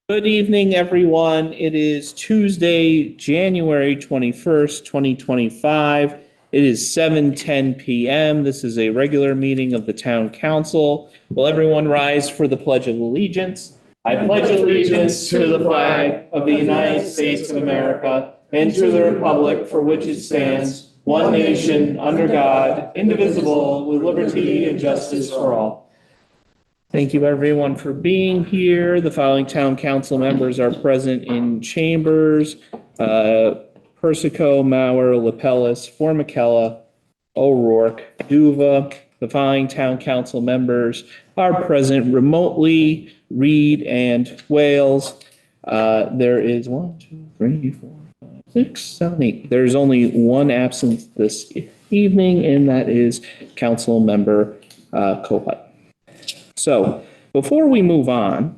Good evening, everyone. It is Tuesday, January 21st, 2025. It is 7:10 p.m. This is a regular meeting of the Town Council. Will everyone rise for the Pledge of Allegiance? I pledge allegiance to the flag of the United States of America and to the republic for which it stands, one nation, under God, indivisible, with liberty and justice for all. Thank you, everyone, for being here. The following town council members are present in chambers. Persico, Mauer, Lapellis, Formicella, O'Rourke, Duva. The following town council members are present remotely: Reed and Wales. There is 1, 2, 3, 4, 5, 6, 7, 8. There's only one absence this evening, and that is council member Kohut. So before we move on,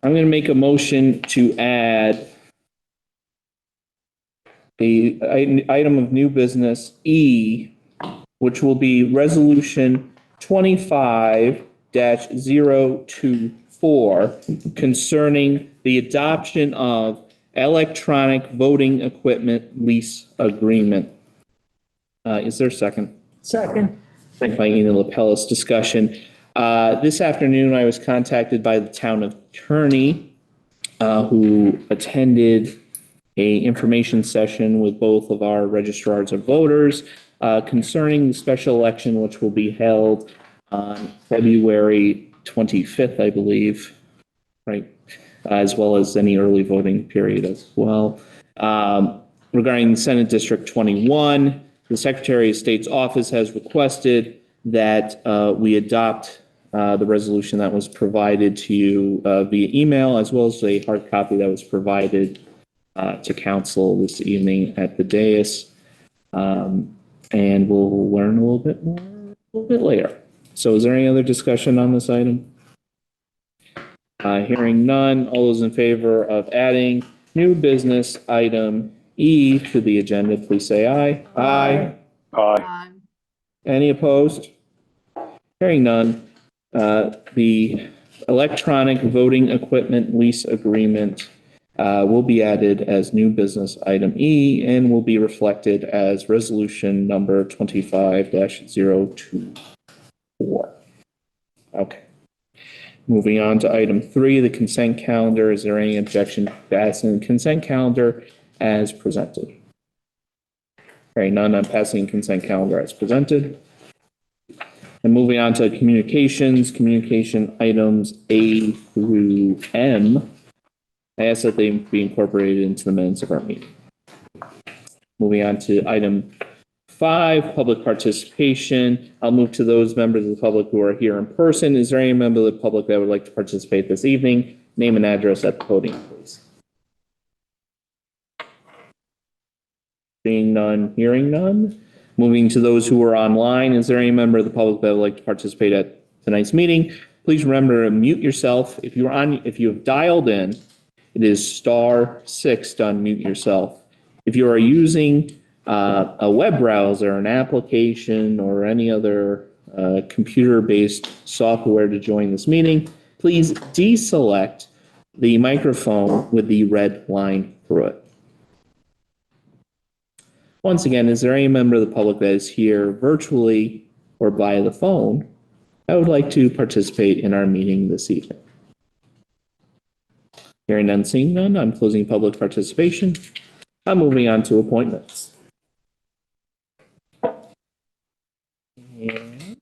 I'm going to make a motion to add an item of new business E, which will be resolution 25-024 concerning the adoption of electronic voting equipment lease agreement. Is there a second? Second. Thank by Ian Lapellis. Discussion. This afternoon, I was contacted by the town attorney who attended a information session with both of our registrars of voters concerning the special election, which will be held on February 25th, I believe, right? As well as any early voting period as well. Regarding Senate District 21, the Secretary of State's office has requested that we adopt the resolution that was provided to you via email, as well as a hard copy that was provided to council this evening at the dais. And we'll learn a little bit more a little bit later. So is there any other discussion on this item? Hearing none, all those in favor of adding new business item E to the agenda, please say aye. Aye. Aye. Any opposed? Hearing none, the electronic voting equipment lease agreement will be added as new business item E and will be reflected as resolution number 25-024. Okay. Moving on to item 3, the consent calendar. Is there any objection to passing the consent calendar as presented? Hearing none, I'm passing consent calendar as presented. And moving on to communication items A through M. I ask that they be incorporated into the minutes of our meeting. Moving on to item 5, public participation. I'll move to those members of the public who are here in person. Is there any member of the public that would like to participate this evening? Name and address at the podium, please. Seeing none, hearing none. Moving to those who are online, is there any member of the public that would like to participate at tonight's meeting? Please remember to mute yourself. If you have dialed in, it is *6 to unmute yourself. If you are using a web browser, an application, or any other computer-based software to join this meeting, please deselect the microphone with the red line through it. Once again, is there any member of the public that is here virtually or via the phone that would like to participate in our meeting this evening? Hearing none, seeing none, I'm closing public participation. I'm moving on to appointments. And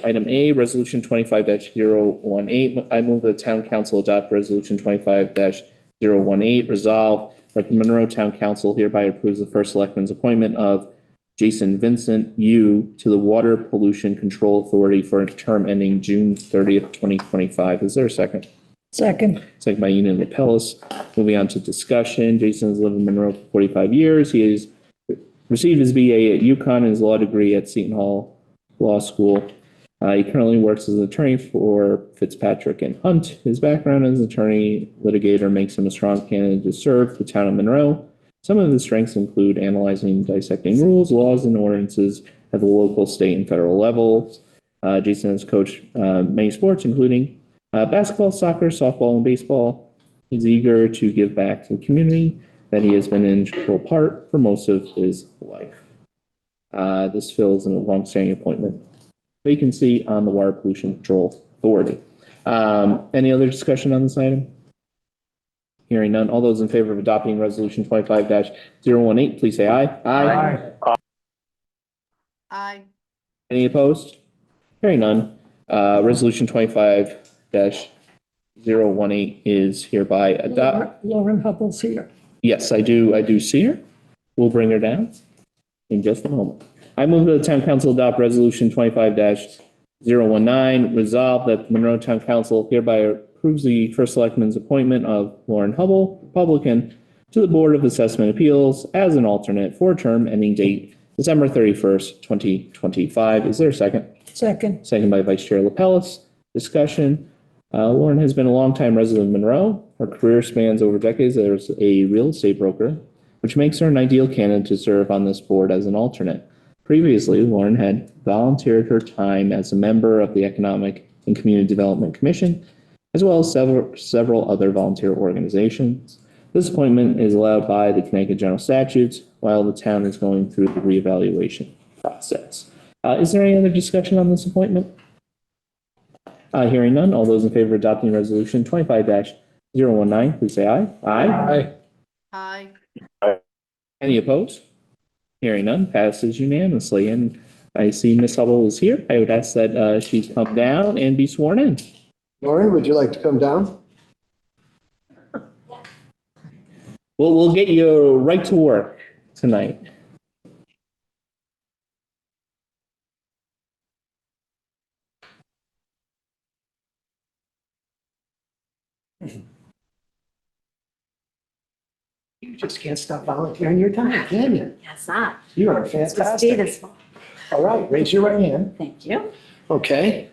item A, resolution 25-018. I move that the town council adopt resolution 25-018. Resolve that the Monroe Town Council hereby approves the first selectman's appointment of Jason Vincent to the Water Pollution Control Authority for a term ending June 30th, 2025. Is there a second? Second. Second by Ian Lapellis. Moving on to discussion. Jason has lived in Monroe for 45 years. He has received his BA at UConn and his law degree at Seton Hall Law School. He currently works as an attorney for Fitzpatrick and Hunt. His background as an attorney litigator makes him a strong candidate to serve the town of Monroe. Some of his strengths include analyzing and dissecting rules, laws, and ordinances at the local, state, and federal levels, Jason has coached many sports, including basketball, soccer, softball, and baseball. He's eager to give back to the community that he has been an integral part for most of his life. This fills a long-standing appointment vacancy on the Water Pollution Control Authority. Any other discussion on this item? Hearing none. All those in favor of adopting Resolution 25-018, please say aye. Aye. Any opposed? Hearing none. Resolution 25-018 is hereby adopted. Lauren Hubbell's here. Yes, I do see her. We'll bring her down in just a moment. I move that the Town Council adopt Resolution 25-019, resolve that the Monroe Town Council hereby approves the First Selectman's appointment of Lauren Hubble, Republican, to the Board of Assessment Appeals as an alternate for a term ending date December 31st, 2025. Is there a second? Second. Second by Vice Chair Lapellis. Discussion. Lauren has been a longtime resident of Monroe. Her career spans over decades as a real estate broker, which makes her an ideal candidate to serve on this board as an alternate. Previously, Lauren had volunteered her time as a member of the Economic and Community Development Commission, as well as several other volunteer organizations. This appointment is allowed by the Connecticut General Statutes while the town is going through the reevaluation process. Is there any other discussion on this appointment? Hearing none, all those in favor of adopting Resolution 25-019, please say aye. Aye. Any opposed? Hearing none, passes unanimously. And I see Ms. Hubble is here. I would ask that she come down and be sworn in. Lauren, would you like to come down? We'll get you right to work tonight. You just can't stop volunteering your time, can you? Yes, not. You are It's just fantastic. beautiful. All right, raise your right hand. Thank you. Okay.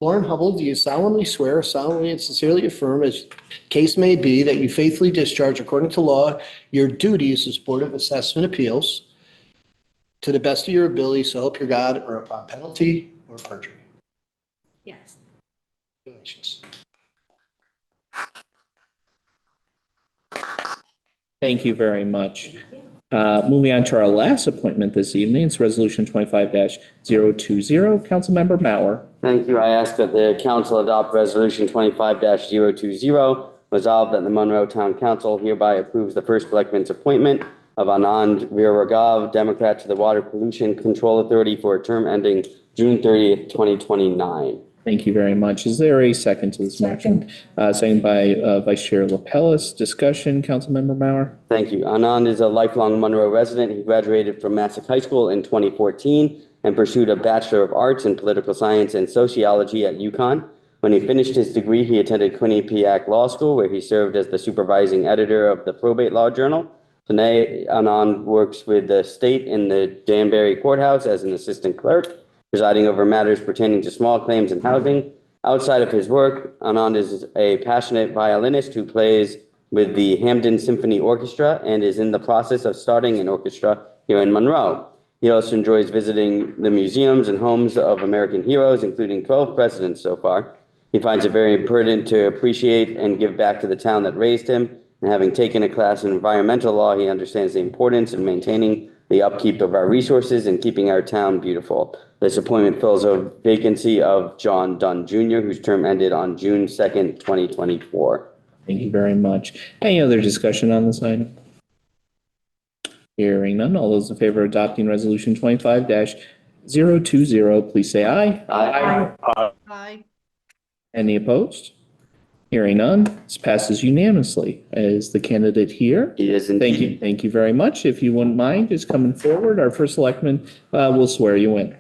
Lauren Hubble, do you solemnly swear, solemnly and sincerely affirm, as case may be, that you faithfully discharge according to law your duties as Board of Assessment Appeals to the best of your ability, so help your God, or upon penalty or perjury? Yes. Congratulations. Thank you very much. Moving on to our last appointment this evening, it's Resolution 25-020. Councilmember Mauer. Thank you. I ask that the council adopt Resolution 25-020, resolved that the Monroe Town Council hereby approves the first selectman's appointment of Anand Viragov, Democrat, to the Water Pollution Control Authority for a term ending June 30th, 2029. Thank you very much. Is there a second to this motion? Second by Vice Chair Lapellis. Discussion, Councilmember Mauer. Thank you. Anand is a lifelong Monroe resident. He graduated from Massac High School in 2014 and pursued a Bachelor of Arts in Political Science and Sociology at UConn. When he finished his degree, he attended Quinnipiac Law School, where he served as the supervising editor of the Probate Law Journal. Today, Anand works with the state in the Danbury Courthouse as an assistant clerk, presiding over matters pertaining to small claims and housing. Outside of his work, Anand is a passionate violinist who plays with the Hamden Symphony Orchestra and is in the process of starting an orchestra here in Monroe. He also enjoys visiting the museums and homes of American heroes, including 12 presidents so far. He finds it very important to appreciate and give back to the town that raised him. And having taken a class in environmental law, he understands the importance of maintaining the upkeep of our resources and keeping our town beautiful. This appointment fills a vacancy of John Dunn Jr., whose term ended on June 2nd, 2024. Thank you very much. Any other discussion on this item? Hearing none, all those in favor of adopting Resolution 25-020, please say aye. Aye. Any opposed? Hearing none, this passes unanimously. Is the candidate here? He is Thank indeed. you. Thank you very much. If you wouldn't mind just coming forward, our first selectman will swear you in.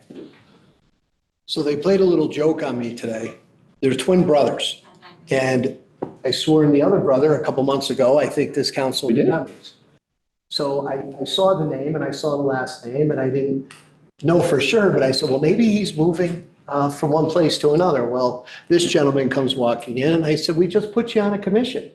So they played a little joke on me today. They're twin brothers. And I swore in the other brother a couple months ago. I think this council We did. remembers. So I saw the name and I saw the last name and I didn't know for sure, but I said, well, maybe he's moving from one place to another. Well, this gentleman comes walking in and I said, we just put you on a commission.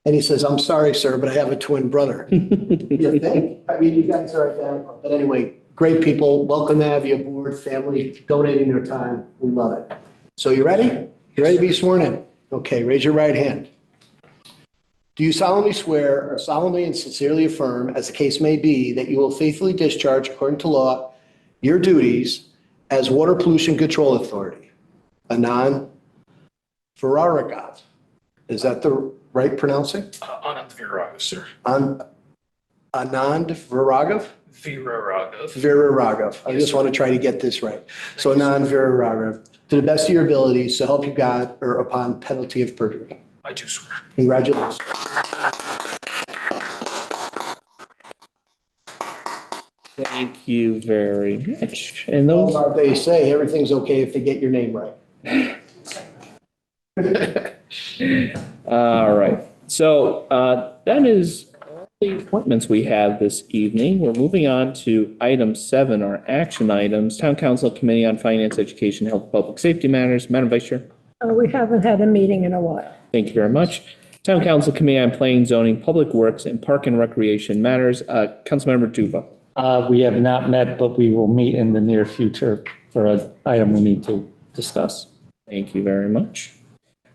And he says, I'm sorry, sir, but I have a twin brother. You think? I mean, you guys are identical. But anyway, Great people. Welcome to have you aboard. Family donating their time. We love it. So you ready? You ready to be sworn in? Okay, raise your right hand. Do you solemnly swear or solemnly and sincerely affirm, as the case may be, that you will faithfully discharge according to law your duties as Water Pollution Control Authority, Anand Viraragov? Is that the right pronouncing? Anand Viraragov, sir. Anand Viraragov? Viraragov. Viraragov. I just want to try to get this right. So Anand Viraragov, to the best of your abilities, so help you God or upon penalty of perjury. I do swear. Congratulations. Thank you very much. And those, They say everything's okay if they get your name right. all right. So that is all the appointments we have this evening. We're moving on to item 7, our action items. Town Council Committee on Finance, Education, Health, Public Safety Matters. Madam Vice Chair. We haven't had a meeting in a while. Thank you very much. Town Council Committee on Planning, Zoning, Public Works, and Park and Recreation Matters. Councilmember Duva. We have not met, but we will meet in the near future for an item we need to discuss. Thank you very much.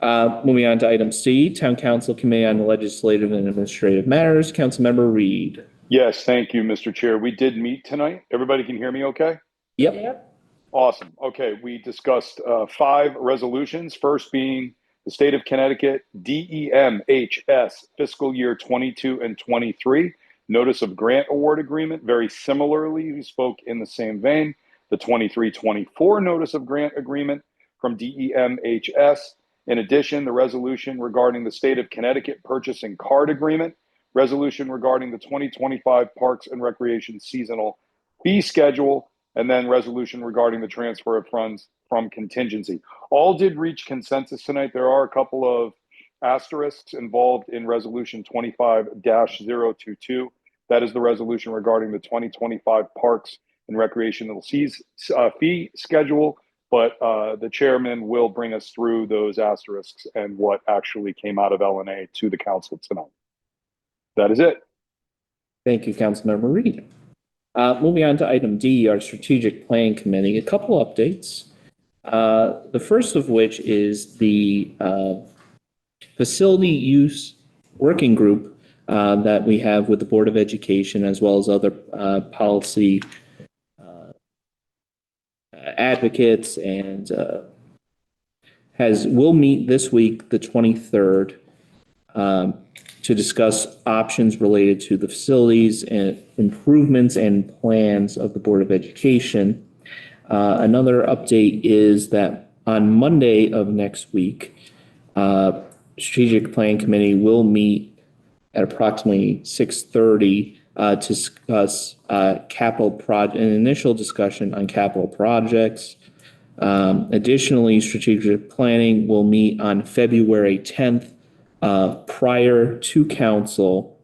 Moving on to item C, Town Council Committee on Legislative and Administrative Matters. Councilmember Reed. Yes, thank you, Mr. Chair. We did meet tonight. Everybody can hear me okay? Yep. Awesome. Okay, we discussed 5 resolutions, first being the State of Connecticut DEMHS fiscal year 22 and 23 notice of grant award agreement. Very similarly, we spoke in the same vein, the 23-24 notice of grant agreement from DEMHS. In addition, the resolution regarding the State of Connecticut purchasing card agreement, resolution regarding the 2025 Parks and Recreation seasonal fee schedule, and then resolution regarding the transfer of funds from contingency. All did reach consensus tonight. There are a couple of asterisks involved in resolution 25-022. That is the resolution regarding the 2025 Parks and Recreational fee schedule, but the chairman will bring us through those asterisks and what actually came out of LNA to the council tonight. That is it. Thank you, Councilmember Reed. Moving on to item D, our Strategic Planning Committee, a couple updates. The first of which is the Facility Use Working Group that we have with the Board of Education, as well as other policy advocates, and will meet this week, the 23rd, to discuss options related to the facilities and improvements and plans of the Board of Education. Another update is that on Monday of next week, Strategic Planning Committee will meet at approximately 6:30 to discuss an initial discussion on capital projects. Additionally, Strategic Planning will meet on February 10th prior to council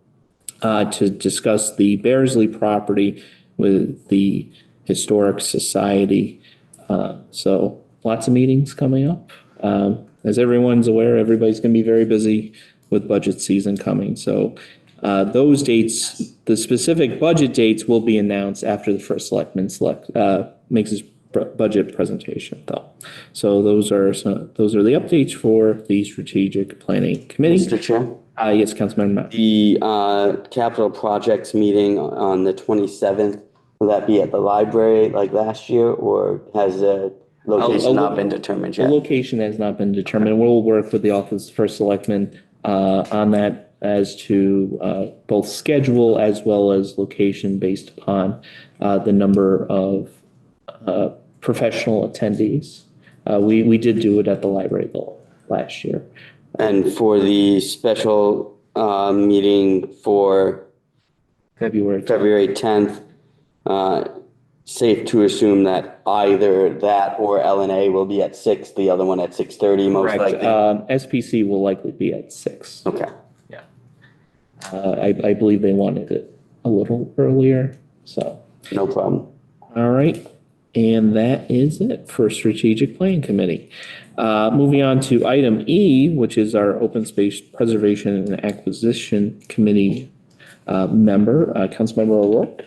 to discuss the Bearsley property with the Historic Society. So lots of meetings coming up. As everyone's aware, everybody's going to be very busy with budget season coming. So those dates, the specific budget dates, will be announced after the first selectman makes his budget presentation, though. So those are the updates for the Strategic Planning Committee. Mr. Chair? Yes, Councilmember Matt. The capital projects meeting on the 27th, will that be at the library like last year, or has the location not been determined The yet? location has not been determined. We'll work with the Office of First Selectman on that as to both schedule as well as location based upon the number of professional attendees. We did do it at the library though last year. And for the special meeting for February. February 10th, safe to assume that either that or LNA will be at 6, the other one at 6:30 most Correct. likely? SPC will likely be at 6. Okay. I believe they wanted it a little earlier, so. No problem. All right, and that is it for Strategic Planning Committee. Moving on to item E, which is our Open Space Preservation and Acquisition Committee member, Councilmember O'Rourke.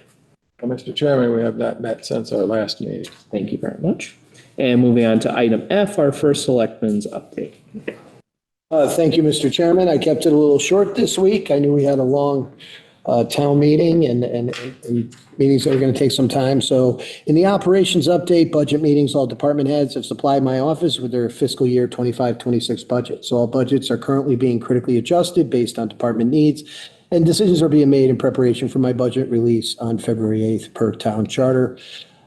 Mr. Chairman, we have not met since our last meeting. Thank you very much. And moving on to item F, our first selectman's update. Thank you, Mr. Chairman. I kept it a little short this week. I knew we had a long town meeting and meetings that were going to take some time. So in the operations update, budget meetings, all department heads have supplied my office with their fiscal year 25-26 budget. So all budgets are currently being critically adjusted based on department needs, and decisions are being made in preparation for my budget release on February 8th per town charter.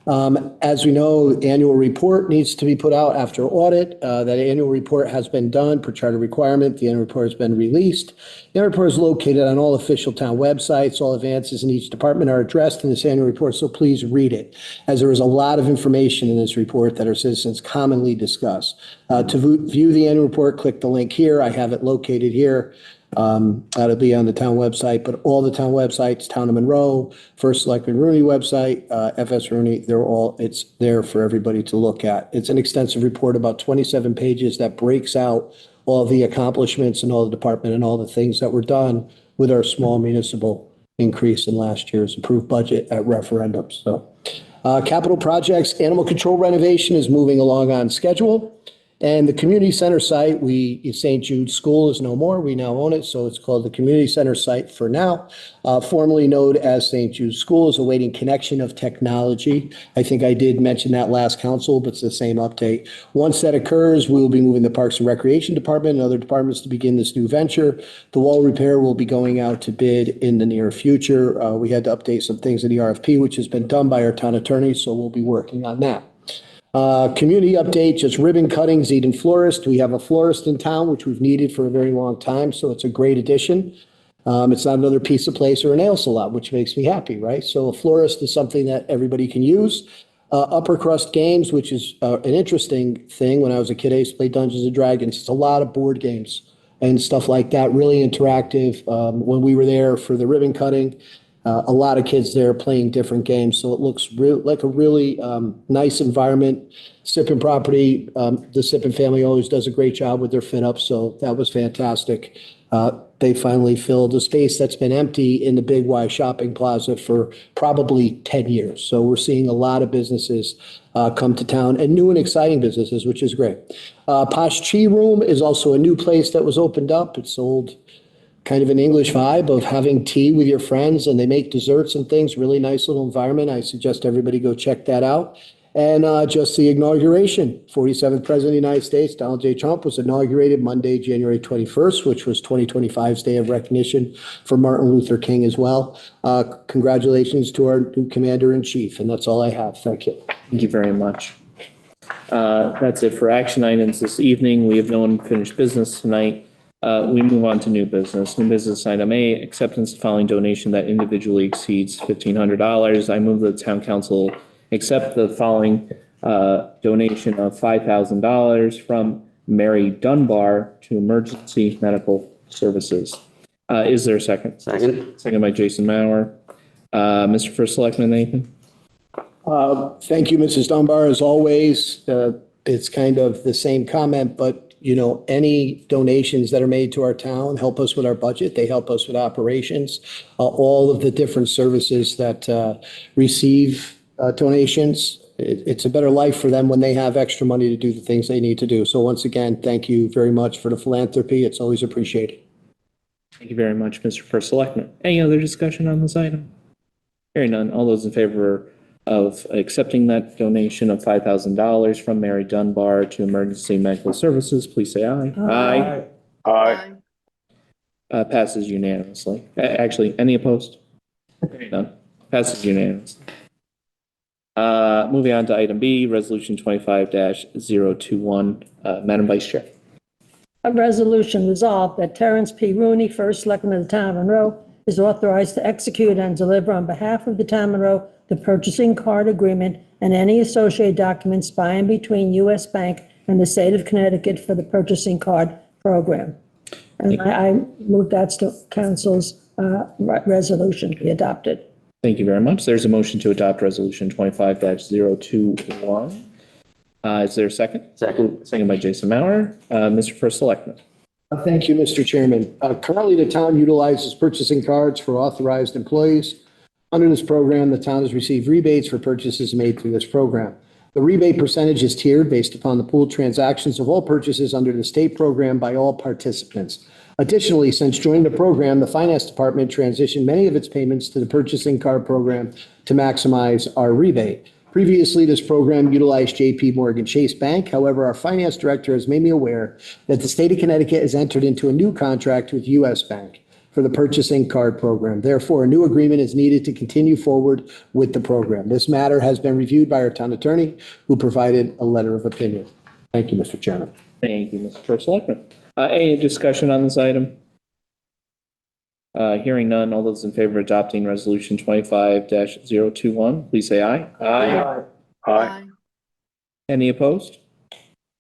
As we know, the annual report needs to be put out after audit. That annual report has been done per charter requirement. The annual report has been released. The annual report is located on all official town websites. All advances in each department are addressed in this annual report, so please read it, as there is a lot of information in this report that our citizens commonly discuss. To view the annual report, click the link here. I have it located here. That'll be on the town website, but all the town websites, Town of Monroe, First Selectman Rooney website, FS Rooney, it's there for everybody to look at. It's an extensive report, about 27 pages, that breaks out all the accomplishments and all the department and all the things that were done with our small municipal increase in last year's approved budget at referendum. So, capital projects, animal control renovation is moving along on schedule. And the community center site, St. Jude's School is no more. We now own it, so it's called the community center site for now. Formerly known as St. Jude's School, is awaiting connection of technology. I think I did mention that last council, but it's the same update. Once that occurs, we will be moving the Parks and Recreation Department and other departments to begin this new venture. The wall repair will be going out to bid in the near future. We had to update some things in the RFP, which has been done by our town attorney, so we'll be working on that. Community update, just ribbon cutting, Eden Florist. We have a florist in town, which we've needed for a very long time, so it's a great addition. It's not another pizza place or a nail salon, which makes me happy, right? So a florist is something that everybody can use. Upper Crust Games, which is an interesting thing. When I was a kid, I used to play Dungeons and Dragons. It's a lot of board games and stuff like that, really interactive. When we were there for the ribbon cutting, a lot of kids there playing different games, so it looks like a really nice environment. Sippin property, the Sippin family always does a great job with their fit up, so that was fantastic. They finally filled a space that's been empty in the Big Y Shopping Plaza for probably 10 years. So we're seeing a lot of businesses come to town, and new and exciting businesses, which is great. Posh Chi Room is also a new place that was opened up. It's sold kind of an English vibe of having tea with your friends, and they make desserts and things. Really nice little environment. I suggest everybody go check that out. And just the inauguration, 47th President of the United States, Donald J. Trump, was inaugurated Monday, January 21st, which was 2025's Day of Recognition for Martin Luther King as well. Congratulations to our new Commander-in-Chief, and that's all I have. Thank you. Thank you very much. That's it for action items this evening. We have no unfinished business tonight. We move on to new business. New business item A, acceptance of following donation that individually exceeds $1,500. I move that the town council accept the following donation of $5,000 from Mary Dunbar to Emergency Medical Services. Is there a second? Second. Second by Jason Mauer. Mr. First Selectman, anything? Thank you, Mrs. Dunbar. As always, it's kind of the same comment, but any donations that are made to our town help us with our budget. They help us with operations. All of the different services that receive donations, it's a better life for them when they have extra money to do the things they need to do. So once again, thank you very much for the philanthropy. It's always appreciated. Thank you very much, Mr. First Selectman. Any other discussion on this item? Hearing none. All those in favor of accepting that donation of $5,000 from Mary Dunbar to Emergency Medical Services, please say aye. Aye. Aye. Passes unanimously. Actually, any opposed? Hearing none. Passes unanimously. Moving on to item B, Resolution 25-021. Madam Vice Chair. A resolution resolved that Terrence P. Rooney, First Selectman of the Town of Monroe, is authorized to execute and deliver on behalf of the Town of Monroe the purchasing card agreement and any associated documents by and between U.S. Bank and the state of Connecticut for the purchasing card program. And I move that council's resolution be adopted. Thank you very much. There's a motion to adopt Resolution 25-021. Is there a second? Second. Second by Jason Mauer. Mr. First Selectman. Thank you, Mr. Chairman. Currently, the town utilizes purchasing cards for authorized employees. Under this program, the town has received rebates for purchases made through this program. The rebate percentage is tiered based upon the pooled transactions of all purchases under the state program by all participants. Additionally, since joining the program, the Finance Department transitioned many of its payments to the purchasing card program to maximize our rebate. Previously, this program utilized JP Morgan Chase Bank. However, our finance director has made me aware that the state of Connecticut has entered into a new contract with US Bank for the purchasing card program. Therefore, a new agreement is needed to continue forward with the program. This matter has been reviewed by our town attorney, who provided a letter of opinion. Thank you, Mr. Chairman. Thank you, Mr. First Selectman. Any discussion on this item? Hearing none, all those in favor of adopting resolution 25-021, please say aye. Aye. Any opposed?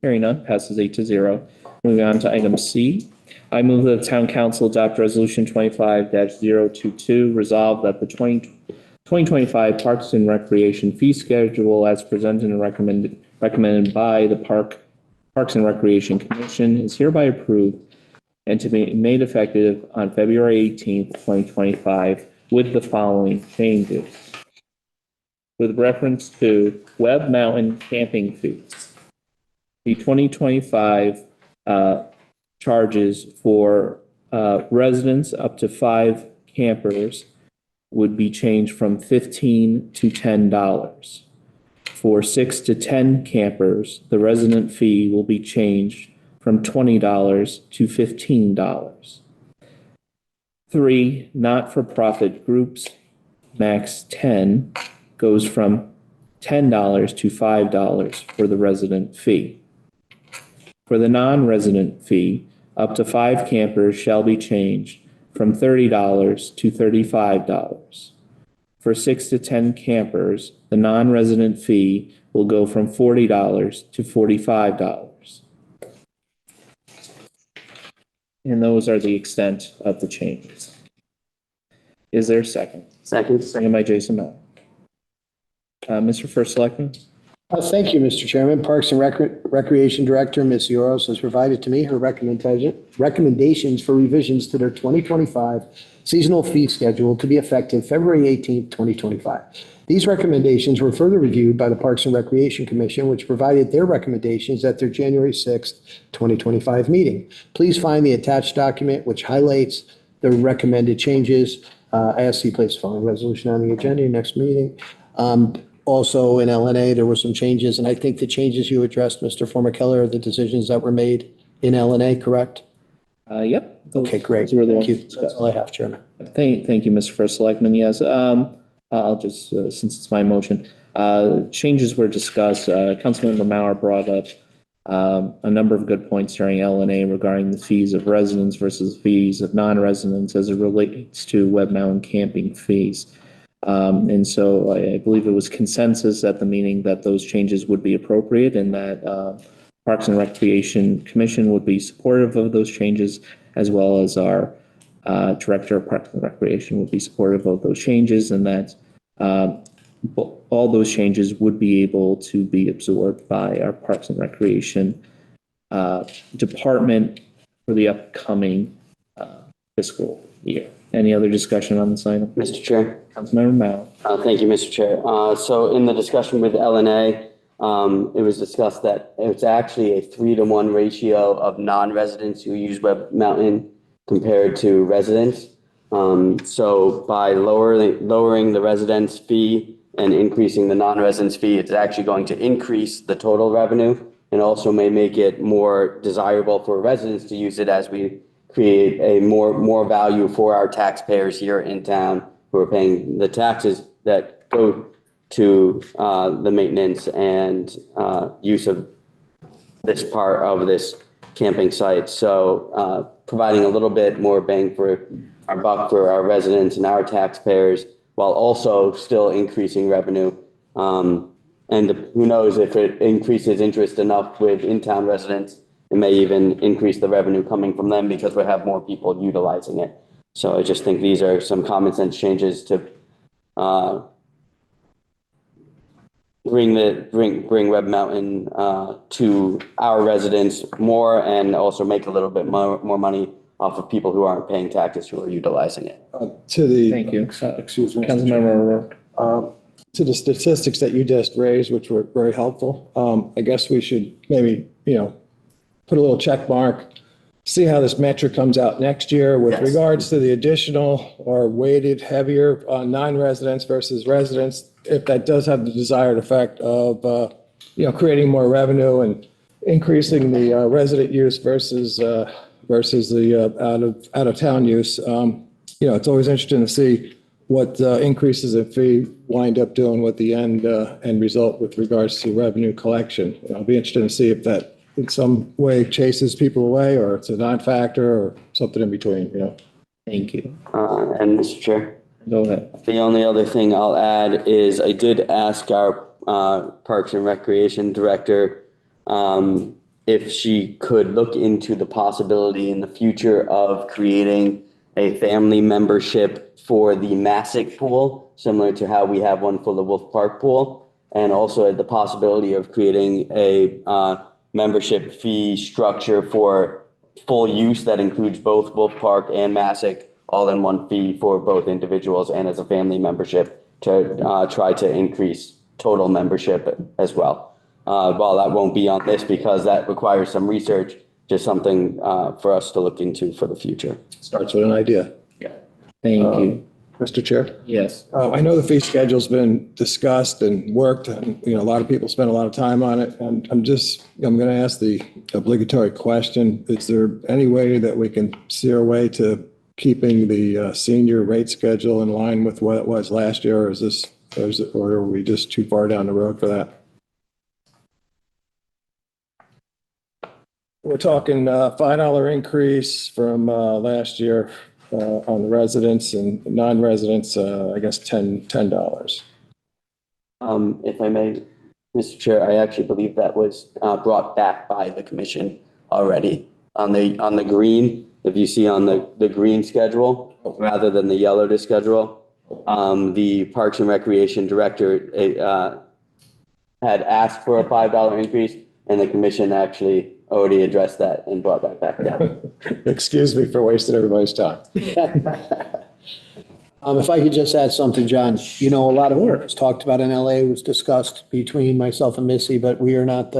Hearing none, passes 8-0. Moving on to item C. I move that the town council adopt resolution 25-022, resolve that the 2025 Parks and Recreation fee schedule as presented and recommended by the Parks and Recreation Commission is hereby approved and to be made effective on February 18th, 2025, with the following changes. With reference to Web Mountain camping fees, the 2025 charges for residents up to 5 campers would be changed from $15 to $10. For 6 to 10 campers, the resident fee will be changed from $20 to $15. 3 not-for-profit groups, max 10, goes from $10 to $5 for the resident fee. For the non-resident fee, up to 5 campers shall be changed from $30 to $35. For 6 to 10 campers, the non-resident fee will go from $40 to $45. And those are the extent of the changes. Is there a second? Second. Second by Jason Mellon. Mr. First Selectman? Thank you, Mr. Chairman. Parks and Recreation Director, Ms. Yoros, has provided to me her recommendations for revisions to their 2025 seasonal fee schedule to be effective February 18th, 2025. These recommendations were further reviewed by the Parks and Recreation Commission, which provided their recommendations at their January 6th, 2025 meeting. Please find the attached document, which highlights the recommended changes. I ask you to place the following resolution on the agenda, your next meeting. Also, in LNA, there were some changes, and I think the changes you addressed, Mr. Formicheller, are the decisions that were made in LNA, correct? Yep. Okay, great. Those were the Thank you. ones That's all I have, Chairman. Thank you, Mr. First Selectman. Yes, I'll just, since it's my motion, changes were discussed. Councilmember Mauer brought up a number of good points during LNA regarding the fees of residents versus fees of non-residents as it relates to Web Mountain camping fees. And so I believe it was consensus at the meeting that those changes would be appropriate and that Parks and Recreation Commission would be supportive of those changes, as well as our Director of Parks and Recreation would be supportive of those changes, and that all those changes would be able to be absorbed by our Parks and Recreation Department for the upcoming fiscal year. Any other discussion on this item? Mr. Chair. Councilmember Mao. Thank you, Mr. Chair. So in the discussion with LNA, it was discussed that it's actually a 3-to-1 ratio of non-residents who use Web Mountain compared to residents. So by lowering the residents' fee and increasing the non-residents' fee, it's actually going to increase the total revenue and also may make it more desirable for residents to use it as we create a more value for our taxpayers here in town who are paying the taxes that go to the maintenance and use of this part of this camping site. So providing a little bit more bang for our buck for our residents and our taxpayers while also still increasing revenue. And who knows if it increases interest enough with in-town residents, it may even increase the revenue coming from them because we have more people utilizing it. So I just think these are some common sense changes to bring Web Mountain to our residents more and also make a little bit more money off of people who aren't paying taxes who are utilizing it. To the. Thank you. Excuse me. Councilmember O'Rourke. To the statistics that you just raised, which were very helpful, I guess we should maybe, put a little check mark, see how this metric comes out next year with Yes. regards to the additional or weighted heavier on non-residents versus residents, if that does have the desired effect of, creating more revenue and increasing the resident use versus the out of town use. It's always interesting to see what increases in fee wind up doing with the end result with regards to revenue collection. I'll be interested to see if that in some way chases people away or it's a non-factor or something in between, Thank you. And Mr. Chair, Go ahead. the only other thing I'll add is I did ask our Parks and Recreation Director if she could look into the possibility in the future of creating a family membership for the Massick pool, similar to how we have one for the Wolf Park pool, and also the possibility of creating a membership fee structure for full use that includes both Wolf Park and Massick, all in one fee for both individuals and as a family membership to try to increase total membership as well. While that won't be on this because that requires some research, just something for us to look into for the future. Starts with an idea. Thank you. Mr. Chair? Yes. I know the fee schedule's been discussed and worked, and, a lot of people spend a lot of time on it. And I'm going to ask the obligatory question. Is there any way that we can see our way to keeping the senior rate schedule in line with what it was last year? Or are we just too far down the road for that? We're talking $5 increase from last year on the residents and non-residents, I guess $10. If I may, Mr. Chair, I actually believe that was brought back by the commission already on the green. If you see on the green schedule rather than the yellow to schedule, the Parks and Recreation Director had asked for a $5 increase, and the commission actually already addressed that and brought that back down. Excuse me for wasting everybody's time. If I could just add something, John, a lot of what was talked about in LA was discussed between myself and Missy, but we are not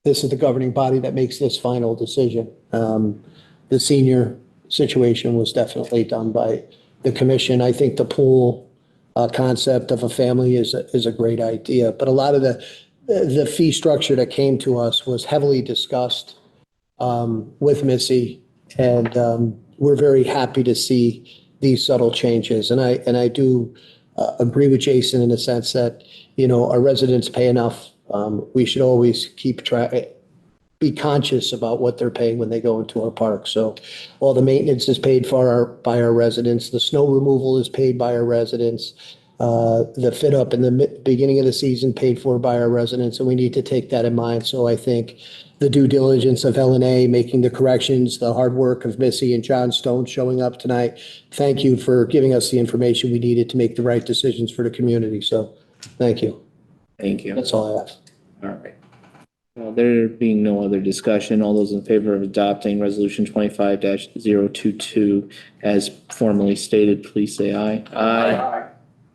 this is the governing body that makes this final decision. The senior situation was definitely done by the commission. I think the pool concept of a family is a great idea, but a lot of the fee structure that came to us was heavily discussed with Missy, and we're very happy to see these subtle changes. And I do agree with Jason in the sense that, our residents pay enough. We should always be conscious about what they're paying when they go into our park. So all the maintenance is paid for by our residents. The snow removal is paid by our residents. The fit up in the beginning of the season paid for by our residents, and we need to take that in mind. So I think the due diligence of LNA, making the corrections, the hard work of Missy and John Stone showing up tonight. Thank you for giving us the information we needed to make the right decisions for the community. So thank you. Thank you. That's all I have. All right. Well, there being no other discussion, all those in favor of adopting resolution 25-022 as formally stated, please say aye. Aye.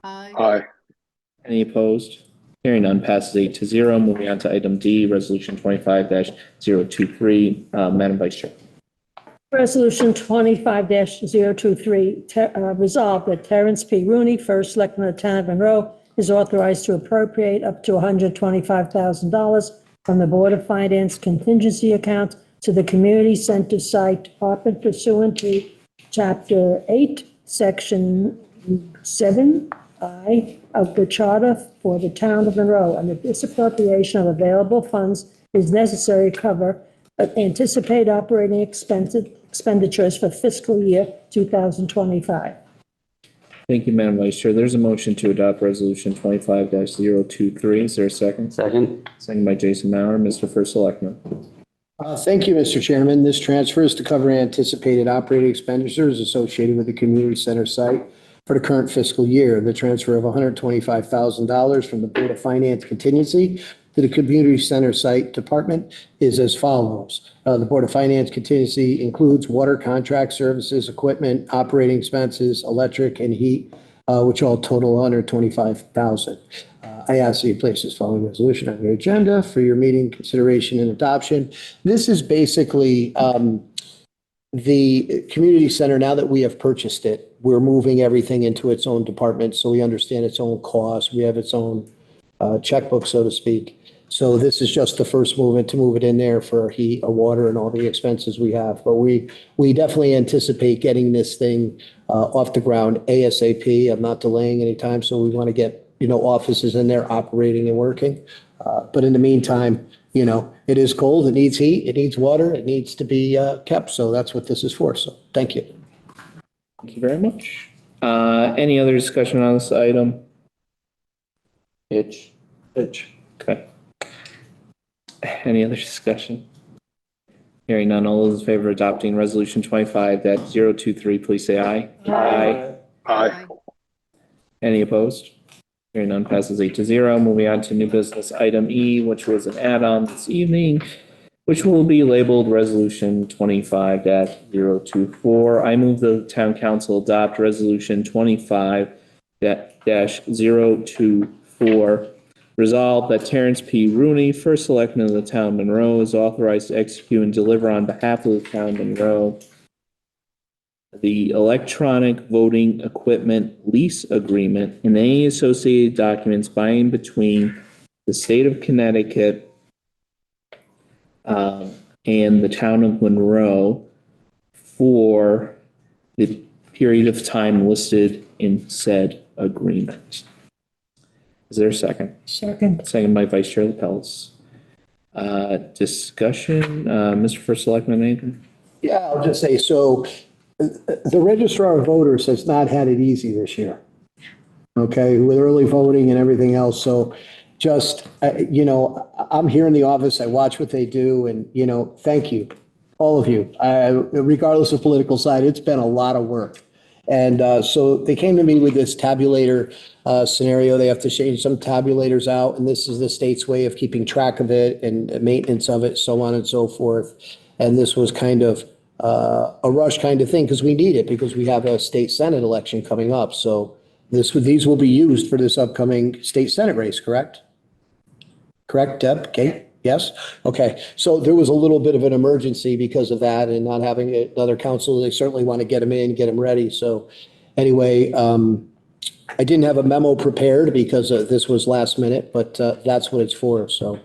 Aye. Any opposed? Hearing none, passes 8-0. Moving on to item D, resolution 25-023. Madam Vice Chair. Resolution 25-023, resolved that Terrence P. Rooney, first selectman of the town of Monroe, is authorized to appropriate up to $125,000 from the Board of Finance contingency account to the Community Center Site Department pursuant to Chapter 8, Section 7I of the Charter for the town of Monroe, and that this appropriation of available funds is necessary to cover anticipated operating expenditures for fiscal year 2025. Thank you, Madam Vice Chair. There's a motion to adopt resolution 25-023. Is there a second? Second. Second by Jason Mauer. Mr. First Selectman. Thank you, Mr. Chairman. This transfer is to cover anticipated operating expenditures associated with the community center site for the current fiscal year. The transfer of $125,000 from the Board of Finance contingency to the community center site department is as follows. The Board of Finance contingency includes water contract services, equipment, operating expenses, electric and heat, which all total $125,000. I ask that you place this following resolution on your agenda for your meeting consideration and adoption. This is basically the community center. Now that we have purchased it, we're moving everything into its own department, so we understand its own costs. We have its own checkbook, so to speak. So this is just the first movement to move it in there for heat, water, and all the expenses we have. But we definitely anticipate getting this thing off the ground ASAP. I'm not delaying any time, so we want to get, offices in there operating and working. But in the meantime, it is cold, it needs heat, it needs water, it needs to be kept. So that's what this is for. So thank you. Thank you very much. Any other discussion on this item? Itch. Okay. Any other discussion? Hearing none, all those in favor of adopting resolution 25-023, please say aye. Aye. Any opposed? Hearing none, passes 8-0. Moving on to new business item E, which was an add-on this evening, which will be labeled resolution 25-024. I move the town council adopt resolution 25-024. Resolved that Terrence P. Rooney, first selectman of the town of Monroe, is authorized to execute and deliver on behalf of the town of Monroe the electronic voting equipment lease agreement and any associated documents by and between the state of Connecticut and the town of Monroe for the period of time listed in said agreement. Is there a second? Second by Vice Chair Lapellis. Discussion, Mr. First Selectman, anything? Yeah, I'll just say, so the registrar of voters has not had it easy this year. Okay, with early voting and everything else. So just, I'm here in the office, I watch what they do, and, thank you, all of you. Regardless of political side, it's been a lot of work. And so they came to me with this tabulator scenario. They have to change some tabulators out, and this is the state's way of keeping track of it and maintenance of it, so on and so forth. And this was kind of a rush kind of thing because we need it because we have a state senate election coming up. So these will be used for this upcoming state senate race, correct? Correct, Deb? Kate? Yes? Okay. So there was a little bit of an emergency because of that and not having another council. They certainly want to get them in, get them ready. So anyway, I didn't have a memo prepared because this was last minute, but that's what it's for. So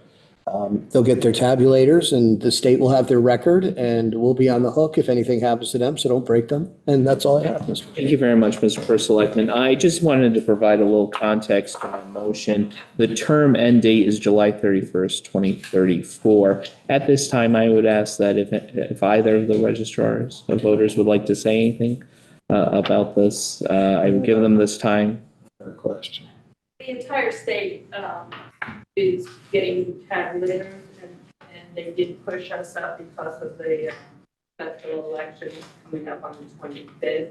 they'll get their tabulators and the state will have their record and we'll be on the hook if anything happens to them. So don't break them. And that's all I have, Mr. Thank you very much, Mr. First Selectman. I just wanted to provide a little context to my motion. The term end date is July 31st, 2034. At this time, I would ask that if either of the registrars of voters would like to say anything about this, I would give them this time. Question. The entire state is getting tabulators, and they did push us up because of the federal election coming up on the 25th.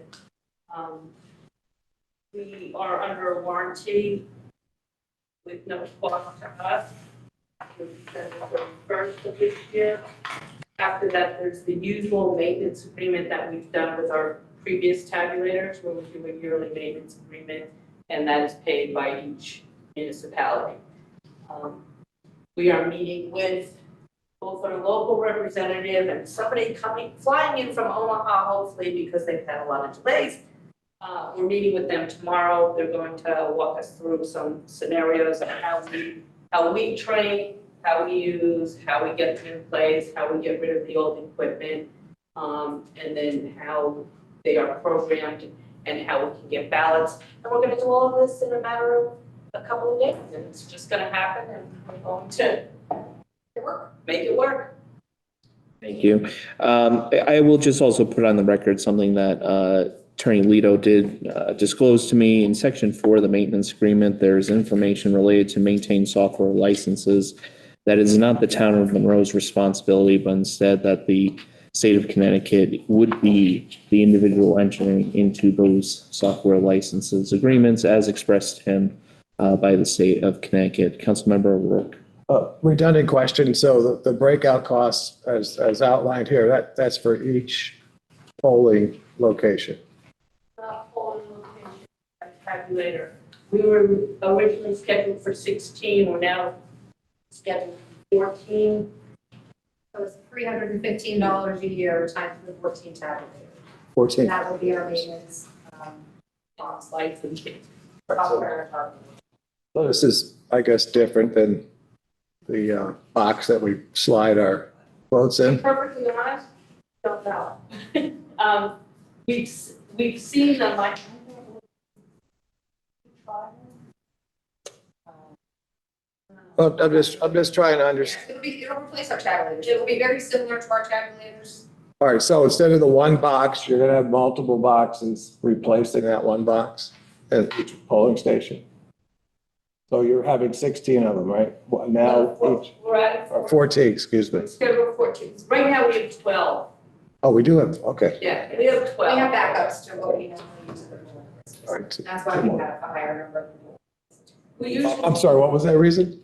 We are under a warranty with no cost to us. The first of this year. After that, there's the usual maintenance agreement that we've done with our previous tabulators, where we do a yearly maintenance agreement, and that is paid by each municipality. We are meeting with both our local representative and somebody flying in from Omaha, hopefully, because they've had a lot of delays. We're meeting with them tomorrow. They're going to walk us through some scenarios on how we train, how we use, how we get them in place, how we get rid of the old equipment, and then how they are programmed and how we can get ballots. And we're going to do all of this in a matter of a couple of days, and it's just going to happen, and we're going to make it work. Thank you. I will just also put on the record something that Attorney Lito did disclose to me. In Section 4 of the maintenance agreement, there's information related to maintain software licenses. That is not the town of Monroe's responsibility, but instead that the state of Connecticut would be the individual entering into those software licenses agreements as expressed to him by the state of Connecticut. Councilmember O'Rourke. Redundant question. So the breakout costs as outlined here, that's for each polling location. Polling location tabulator. We were originally scheduled for 16, we're now scheduled for 14. So it's $315 a year times the 14 tabulators. 14. That will be our maintenance, Box lights and shit. software and hardware. So this is, I guess, different than the box that we slide our votes To be in. perfectly honest, don't know. We've seen them like. Well, I'm just trying to understand. It'll replace our tabulators. It will be very similar to our tabulators. All right, so instead of the one box, you're gonna have multiple boxes replacing that one box at each polling station. So you're having 16 of them, right? Well, now each, We're at or 14, excuse me. schedule 14. Right now we have 12. Oh, we do have, okay. Yeah, we have 12. We have backups to what we normally use. All right. That's why we have a higher number. We usually. I'm sorry, what was that reason?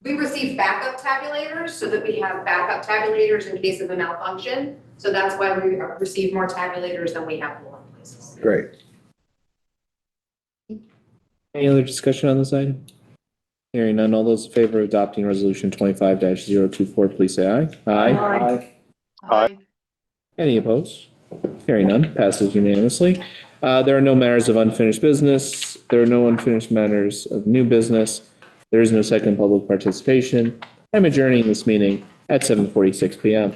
We receive backup tabulators so that we have backup tabulators in case of a malfunction. So that's why we receive more tabulators than we have polling places. Great. Any other discussion on this item? Hearing none, all those in favor of adopting resolution 25-024, please say aye. Aye. Aye. Any opposed? Hearing none, passes unanimously. There are no matters of unfinished business. There are no unfinished matters of new business. There is no second public participation. I'm adjourning this meeting at 7:46 PM.